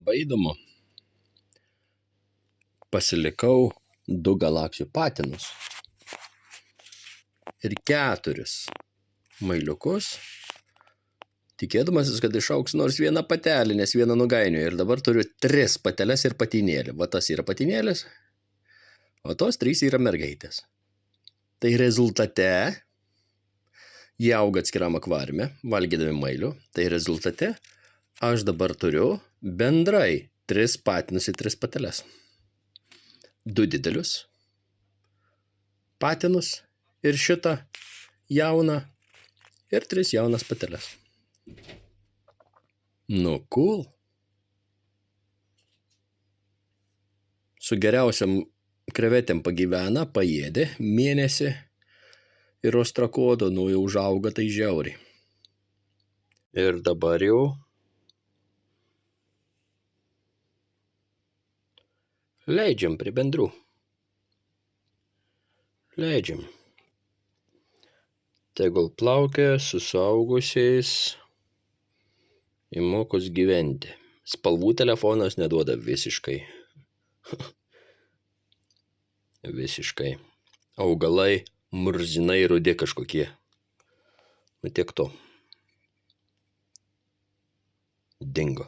Įdomu. Pasilikau 2 galaksijų patinus ir 4 mailiukus, tikėdamasis, kad išaugs nors viena patelė, nes vieną nugainioju. Ir dabar turiu 3 pateles ir patinėlį. Va tas yra patinėlis, o tos 3 yra mergaitės. Tai rezultate jie auga atskiram akvariume, valgydami mailių. Tai rezultate aš dabar turiu bendrai 3 patinus ir 3 pateles. 2 didelius patinus ir šitą jauną ir 3 jaunas pateles. Nu, cool. Su geriausiam krevetėm pagyvena, paėdė mėnesį ir ostrakodo, nu jau užauga tai žiauriai. Ir dabar jau leidžiam prie bendrų. Leidžiam. Tegul plaukia su suaugusiais įmokus gyventi. Spalvų telefonas neduoda visiškai. Visiškai. Augalai murzinai rudi kažkokie. Nu tiek to. Dingo.